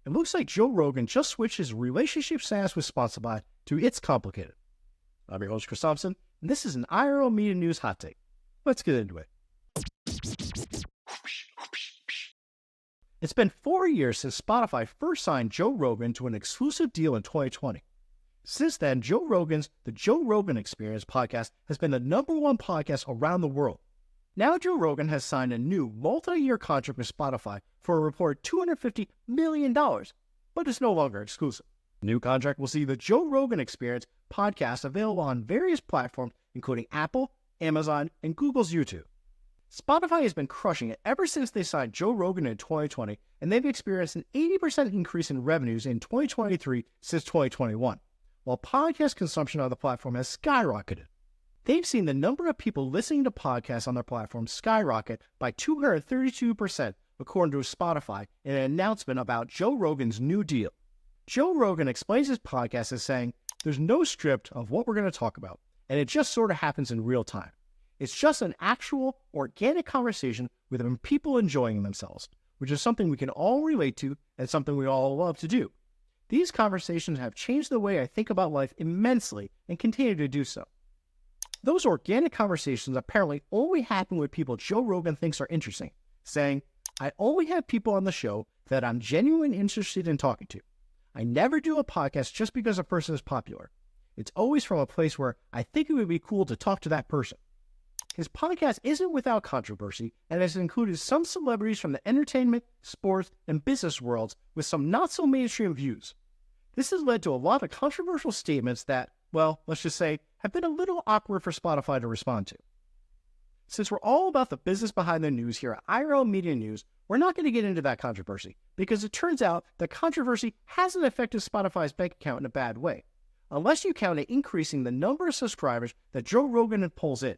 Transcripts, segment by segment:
It looks like Joe Rogan just switched his relationship status with Spotify to It's Complicated. I'm your host, Chris Thompson, and this is an IRL Media News Hot Take. Let's get into it. It's been 4 years since Spotify first signed Joe Rogan to an exclusive deal in 2020. Since then, The Joe Rogan Experience podcast has been the #1 podcast around the world. Now Joe Rogan has signed a new multi-year contract with Spotify for a reported $250 million, but it's no longer exclusive. The new contract will see the Joe Rogan Experience podcast available on various platforms, including Apple, Amazon, and Google's YouTube. Spotify has been crushing it ever since they signed Joe Rogan in 2020, and they've experienced an 80% increase in revenues in 2023 since 2021, while podcast consumption on the platform has skyrocketed. They've seen the number of people listening to podcasts on their platform skyrocket by 232%, according to Spotify, in an announcement about Joe Rogan's new deal. Joe Rogan explains his podcast as saying, "There's no script of what we're going to talk about, and it just sort of happens in real time. It's just an actual, organic conversation with people enjoying themselves, which is something we can all relate to and something we all love to do. These conversations have changed the way I think about life immensely and continue to do so." Those organic conversations apparently only happen with people Joe Rogan thinks are interesting, saying, "I only have people on the show that I'm genuinely interested in talking to. I never do a podcast just because a person is popular. It's always from a place where I think it would be cool to talk to that person." His podcast isn't without controversy and has included some celebrities from the entertainment, sports, and business worlds with some not-so-mainstream views. This has led to a lot of controversial statements that, well, let's just say, have been a little awkward for Spotify to respond to. Since we're all about the business behind the news here at IRL Media News, we're not going to get into that controversy, because it turns out that controversy hasn't affected Spotify's bank account in a bad way, unless you count it increasing the number of subscribers that Joe Rogan pulls in.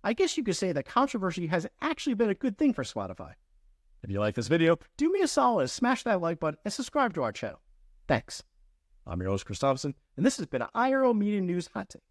I guess you could say that controversy has actually been a good thing for Spotify. If you like this video, do me a solid and smash that like button and subscribe to our channel. Thanks. I'm your host, Chris Thompson, and this has been an IRL Media News Hot Take.